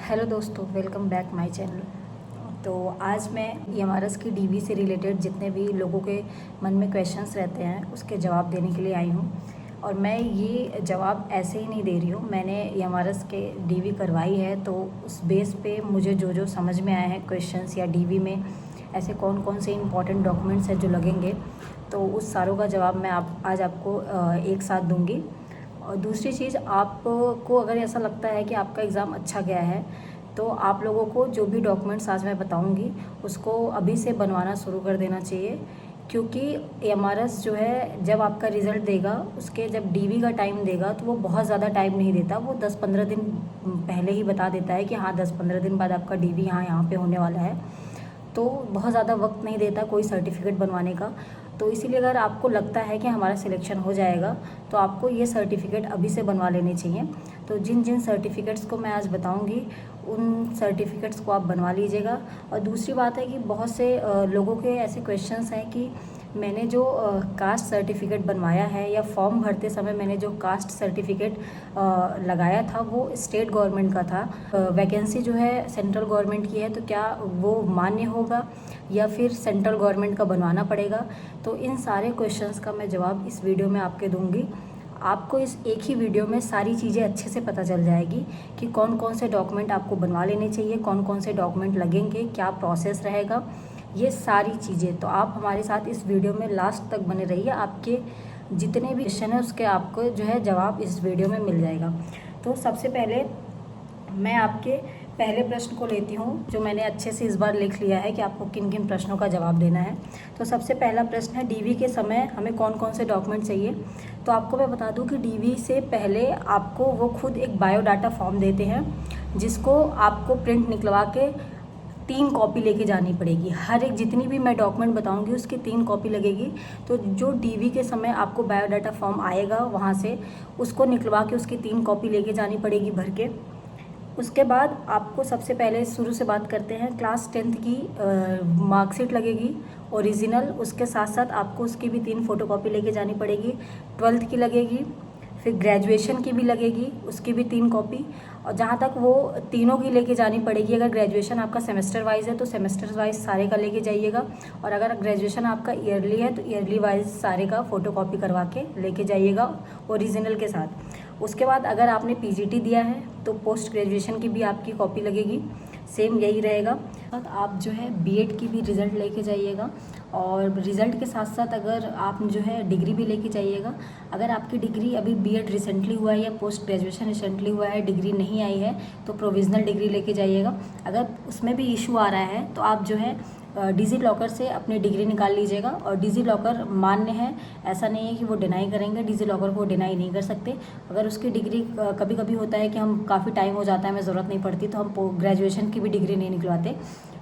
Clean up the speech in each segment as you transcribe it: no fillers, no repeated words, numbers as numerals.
Hello दोस्तों, welcome back my channel. तो आज मैं एमआरएस की डीवी से रिलेटेड जितने भी लोगों के मन में क्वेश्चंस रहते हैं उसके जवाब देने के लिए आई हूँ। और मैं ये जवाब ऐसे ही नहीं दे रही हूँ, मैंने एमआरएस के डीवी करवाई है, तो उस बेस पे मुझे जो जो समझ में आए हैं क्वेश्चंस या डीवी में ऐसे कौन कौन से इंपॉर्टेंट डॉक्यूमेंट्स हैं जो लगेंगे, तो उस सारों का जवाब मैं आज आपको एक साथ दूँगी। और दूसरी चीज़, आपको अगर ऐसा लगता है कि आपका एग्ज़ाम अच्छा गया है तो आप लोगों को जो भी डॉक्यूमेंट्स आज मैं बताऊंगी उसको अभी से बनवाना शुरू कर देना चाहिए, क्योंकि एमआरएस जो है जब आपका रिज़ल्ट देगा उसके जब डीवी का टाइम देगा तो वो बहुत ज़्यादा टाइम नहीं देता, वो 10-15 दिन पहले ही बता देता है कि हाँ 10-15 दिन बाद आपका डीवी यहाँ पे होने वाला है। तो बहुत ज़्यादा वक्त नहीं देता कोई सर्टिफिकेट बनवाने का। तो इसीलिए अगर आपको लगता है कि हमारा सिलेक्शन हो जाएगा तो आपको ये सर्टिफ़िकेट अभी से बनवा लेने चाहिए। तो जिन जिन सर्टिफ़िकेट्स को मैं आज बताऊंगी उन सर्टिफ़िकेट्स को आप बनवा लीजिएगा। और दूसरी बात है कि बहुत से लोगों के ऐसे क्वेश्चंस हैं कि मैंने जो कास्ट सर्टिफ़िकेट बनवाया है या फॉर्म भरते समय मैंने जो कास्ट सर्टिफ़िकेट लगाया था वो स्टेट गवर्नमेंट का था, वैकेंसी जो है सेंट्रल गवर्नमेंट की है, तो क्या वो मान्य होगा या फिर सेंट्रल गवर्नमेंट का बनवाना पड़ेगा। तो इन सारे क्वेश्चंस का मैं जवाब इस वीडियो में आपके दूंगी। आपको इस एक ही वीडियो में सारी चीज़ें अच्छे से पता चल जाएगी कि कौन कौन से डॉक्यूमेंट आपको बनवा लेने चाहिए, कौन कौन से डॉक्यूमेंट लगेंगे, क्या प्रोसेस रहेगा, ये सारी चीज़ें। तो आप हमारे साथ इस वीडियो में लास्ट तक बने रहिए, आपके जितने भी क्वेश्चन हैं उसके आपको जो है जवाब इस वीडियो में मिल जाएगा। तो सबसे पहले मैं आपके पहले प्रश्न को लेती हूँ, जो मैंने अच्छे से इस बार लिख लिया है कि आपको किन किन प्रश्नों का जवाब देना है। तो सबसे पहला प्रश्न है, डीवी के समय हमें कौन कौन से डॉक्यूमेंट चाहिए। तो आपको मैं बता दूं कि डीवी से पहले आपको वो खुद एक बायोडाटा फॉर्म देते हैं जिसको आपको प्रिंट निकलवा के 3 कॉपी लेके जानी पड़ेगी। हर एक जितनी भी मैं डॉक्यूमेंट बताऊंगी उसकी 3 कॉपी लगेगी। तो जो डीवी के समय आपको बायोडाटा फॉर्म आएगा वहाँ से उसको निकलवा के उसकी 3 कॉपी लेके जानी पड़ेगी भर के। उसके बाद आपको सबसे पहले शुरू से बात करते हैं, क्लास 10th की मार्कशीट लगेगी ओरिजिनल, उसके साथ साथ आपको उसकी भी 3 फोटोकॉपी लेके जानी पड़ेगी। 12th की लगेगी, फिर ग्रेजुएशन की भी लगेगी, उसकी भी 3 कॉपी। और जहाँ तक वो तीनों की लेके जानी पड़ेगी, अगर ग्रेजुएशन आपका सेमेस्टर वाइज है तो सेमेस्टर वाइज सारे का लेके जाइएगा, और अगर ग्रेजुएशन आपका ईयरली है तो ईयरली वाइज सारे का फ़ोटोकॉपी करवा के लेके जाइएगा ओरिजिनल के साथ। उसके बाद अगर आपने पीजीटी दिया है तो पोस्ट ग्रेजुएशन की भी आपकी कॉपी लगेगी, सेम यही रहेगा। आप जो है बीएड की भी रिज़ल्ट लेके जाइएगा, और रिज़ल्ट के साथ साथ अगर आप जो है डिग्री भी लेके जाइएगा। अगर आपकी डिग्री अभी बीएड रिसेंटली हुआ है या पोस्ट ग्रेजुएशन रिसेंटली हुआ है, डिग्री नहीं आई है, तो प्रोविज़नल डिग्री लेके जाइएगा। अगर उसमें भी इशू आ रहा है तो आप जो है डिजी लॉकर से अपनी डिग्री निकाल लीजिएगा। और डिजी लॉकर मान्य है, ऐसा नहीं है कि वो डिनाई करेंगे, डिजी लॉकर को डिनाई नहीं कर सकते। अगर उसकी डिग्री कभी कभी होता है कि हम काफ़ी टाइम हो जाता है, हमें ज़रूरत नहीं पड़ती, तो हम ग्रेजुएशन की भी डिग्री नहीं निकलवाते।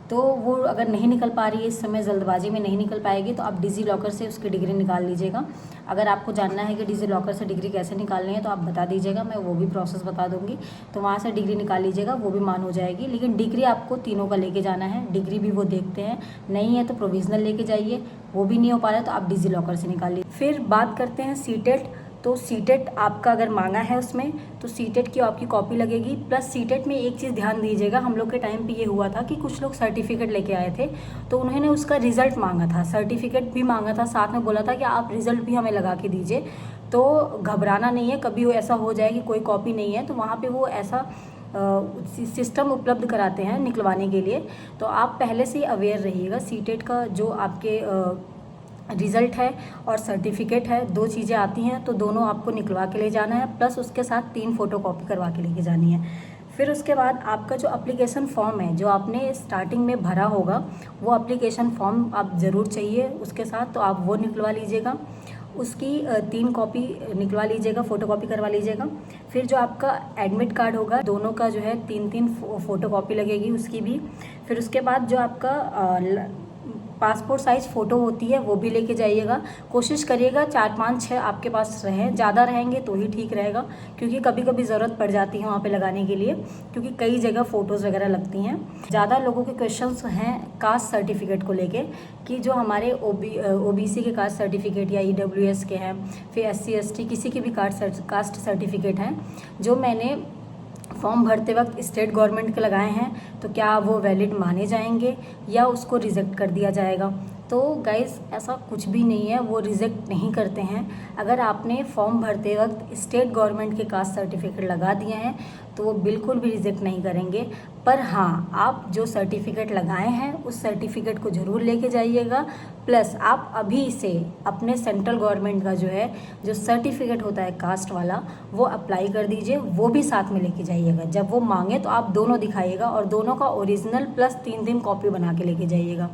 तो वो अगर नहीं निकल पा रही है इस समय, जल्दबाजी में नहीं निकल पाएगी, तो आप डिजी लॉकर से उसकी डिग्री निकाल लीजिएगा। अगर आपको जानना है कि डिजी लॉकर से डिग्री कैसे निकालनी है तो आप बता दीजिएगा, मैं वो भी प्रोसेस बता दूंगी। तो वहाँ से डिग्री निकाल लीजिएगा, वो भी मान हो जाएगी। लेकिन डिग्री आपको तीनों का लेके जाना है, डिग्री भी वो देखते हैं, नहीं है तो प्रोविज़नल लेके जाइए, वो भी नहीं हो पा रहा है तो आप डिजी लॉकर से निकालिए। फिर बात करते हैं सीटेट। तो सीटेट आपका अगर मांगा है उसमें तो सीटेट की आपकी कॉपी लगेगी। प्लस सीटेट में एक चीज़ ध्यान दीजिएगा, हम लोग के टाइम पे ये हुआ था कि कुछ लोग सर्टिफिकेट लेके आए थे तो उन्होंने उसका रिज़ल्ट मांगा था, सर्टिफिकेट भी मांगा था, साथ में बोला था कि आप रिज़ल्ट भी हमें लगा के दीजिए। तो घबराना नहीं है, कभी ऐसा हो जाए कि कोई कॉपी नहीं है तो वहाँ पर वो ऐसा सिस्टम उपलब्ध कराते हैं निकलवाने के लिए। तो आप पहले से ही अवेयर रहिएगा। सीटेट का जो आपके रिज़ल्ट है और सर्टिफिकेट है, 2 चीज़ें आती हैं, तो दोनों आपको निकलवा के ले जाना है, प्लस उसके साथ 3 फोटोकॉपी करवा के लेके जानी है। फिर उसके बाद आपका जो एप्लीकेशन फॉर्म है जो आपने स्टार्टिंग में भरा होगा, वो एप्लीकेशन फॉर्म आप ज़रूर चाहिए उसके साथ, तो आप वो निकलवा लीजिएगा। उसकी 3 कॉपी निकलवा लीजिएगा, फ़ोटोकॉपी करवा लीजिएगा। फिर जो आपका एडमिट कार्ड होगा, दोनों का जो है 3-3 फ़ोटोकॉपी लगेगी उसकी भी। फिर उसके बाद जो आपका पासपोर्ट साइज़ फ़ोटो होती है वो भी लेके जाइएगा। कोशिश करिएगा 4-5-6 आपके पास रहें, ज़्यादा रहेंगे तो ही ठीक रहेगा, क्योंकि कभी कभी ज़रूरत पड़ जाती है वहाँ पे लगाने के लिए, क्योंकि कई जगह फ़ोटोज़ वगैरह लगती हैं। ज़्यादा लोगों के क्वेश्चंस हैं कास्ट सर्टिफिकेट को लेके, कि जो हमारे ओबीसी के कास्ट सर्टिफिकेट या ईडब्ल्यूएस के हैं, फिर SC ST किसी के भी कास्ट सर्टिफिकेट हैं, जो मैंने फॉर्म भरते वक्त स्टेट गवर्नमेंट के लगाए हैं तो क्या वो वैलिड माने जाएंगे या उसको रिजेक्ट कर दिया जाएगा। तो गाइस ऐसा कुछ भी नहीं है, वो रिजेक्ट नहीं करते हैं। अगर आपने फॉर्म भरते वक्त स्टेट गवर्नमेंट के कास्ट सर्टिफिकेट लगा दिए हैं तो वो बिल्कुल भी रिजेक्ट नहीं करेंगे। पर हाँ, आप जो सर्टिफिकेट लगाए हैं उस सर्टिफिकेट को ज़रूर लेके जाइएगा। प्लस आप अभी से अपने सेंट्रल गवर्नमेंट का जो है जो सर्टिफिकेट होता है कास्ट वाला वो अप्लाई कर दीजिए, वो भी साथ में लेके जाइएगा। जब वो मांगे तो आप दोनों दिखाइएगा और दोनों का ओरिजिनल प्लस 3 कॉपी बना के लेके जाइएगा।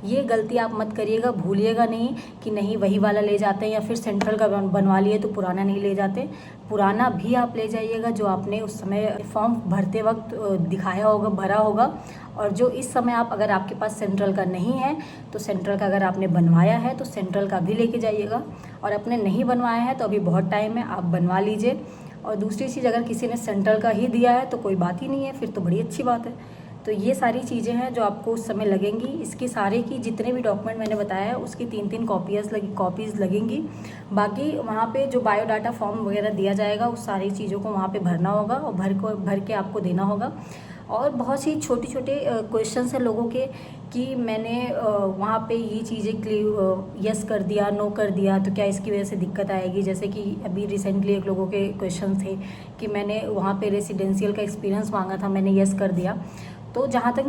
ये गलती आप मत करिएगा, भूलिएगा नहीं कि नहीं वही वाला ले जाते हैं या फिर सेंट्रल का बनवा लिए तो पुराना नहीं ले जाते। पुराना भी आप ले जाइएगा जो आपने उस समय फॉर्म भरते वक्त दिखाया होगा, भरा होगा। और जो इस समय आप अगर आपके पास सेंट्रल का नहीं है तो सेंट्रल का अगर आपने बनवाया है तो सेंट्रल का भी लेके जाइएगा। और अपने नहीं बनवाया है तो अभी बहुत टाइम है, आप बनवा लीजिए। और दूसरी चीज़, अगर किसी ने सेंट्रल का ही दिया है तो कोई बात ही नहीं है, फिर तो बड़ी अच्छी बात है। तो ये सारी चीज़ें हैं जो आपको उस समय लगेंगी। इसकी सारे की जितने भी डॉक्यूमेंट मैंने बताया है उसकी 3 कॉपीज़ लगेंगी। बाकी वहाँ पे जो बायोडाटा फॉर्म वगैरह दिया जाएगा उस सारी चीज़ों को वहाँ पे भरना होगा और भर के आपको देना होगा। और बहुत सी छोटे छोटे क्वेश्चन हैं लोगों के कि मैंने वहाँ पे ये चीज़ें यस कर दिया, नो कर दिया तो क्या इसकी वजह से दिक्कत आएगी। जैसे कि अभी रिसेंटली एक लोगों के क्वेश्चन थे कि मैंने वहाँ पे रेसिडेंशियल का एक्सपीरियंस मांगा था, मैंने यस कर दिया। तो जहाँ तक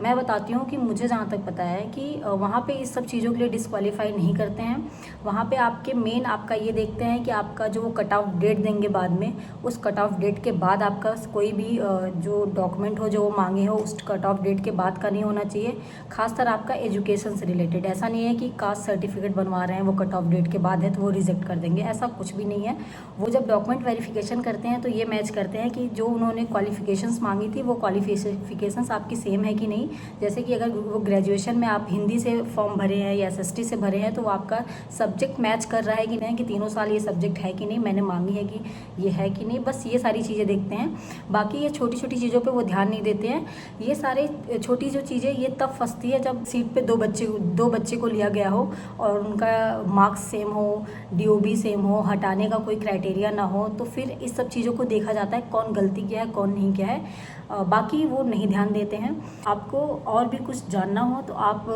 मैं बताती हूँ कि मुझे जहाँ तक पता है कि वहाँ पे इस सब चीज़ों के लिए डिस्क्वालीफाई नहीं करते हैं। वहाँ पे आपके मेन आपका ये देखते हैं कि आपका जो वो कट ऑफ डेट देंगे बाद में, उस कट ऑफ डेट के बाद आपका कोई भी जो डॉक्यूमेंट हो जो वो मांगे हो उस कट ऑफ डेट के बाद का नहीं होना चाहिए। खासकर आपका एजुकेशन से रिलेटेड। ऐसा नहीं है कि कास्ट सर्टिफिकेट बनवा रहे हैं वो कट ऑफ डेट के बाद है तो वो रिजेक्ट कर देंगे, ऐसा कुछ भी नहीं है। वो जब डॉक्यूमेंट वेरिफिकेशन करते हैं तो ये मैच करते हैं कि जो उन्होंने क्वालिफिकेशंस मांगी थी वो क्वालिफिकेशंस आपकी सेम है कि नहीं। जैसे कि अगर वो ग्रेजुएशन में आप हिंदी से फॉर्म भरे हैं या एसएसटी से भरे हैं तो वो आपका सब्जेक्ट मैच कर रहा है कि नहीं, कि तीनों साल ये सब्जेक्ट है कि नहीं, मैंने मांगी है कि ये है कि नहीं। बस ये सारी चीज़ें देखते हैं। बाकी ये छोटी छोटी चीज़ों पे वो ध्यान नहीं देते हैं। ये सारे छोटी जो चीज़ें ये तब फंसती है जब सीट पे दो बच्चे को लिया गया हो और उनका मार्क्स सेम हो, DOB सेम हो, हटाने का कोई क्राइटेरिया ना हो, तो फिर इस सब चीज़ों को देखा जाता है कौन गलती किया है कौन नहीं किया है। बाकी वो नहीं ध्यान देते हैं। आपको और भी कुछ जानना हो तो आप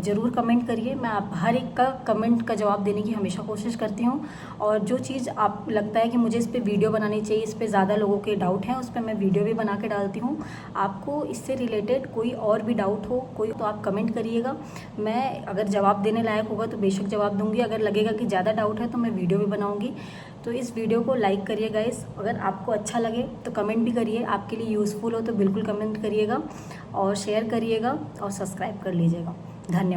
ज़रूर कमेंट करिए। मैं आप हर एक का कमेंट का जवाब देने की हमेशा कोशिश करती हूँ। और जो चीज़ आप लगता है कि मुझे इस पे वीडियो बनानी चाहिए, इस पे ज़्यादा लोगों के डाउट हैं, उस पे मैं वीडियो भी बना के डालती हूँ। आपको इससे रिलेटेड कोई और भी डाउट हो कोई तो आप कमेंट करिएगा। मैं अगर जवाब देने लायक होगा तो बेशक जवाब दूँगी। अगर लगेगा कि ज़्यादा डाउट है तो मैं वीडियो भी बनाऊँगी। तो इस वीडियो को लाइक करिए गाइस। अगर आपको अच्छा लगे तो कमेंट भी करिए, आपके लिए यूज़फुल हो तो बिल्कुल कमेंट करिएगा और शेयर करिएगा और सब्सक्राइब कर लीजिएगा। धन्यवाद।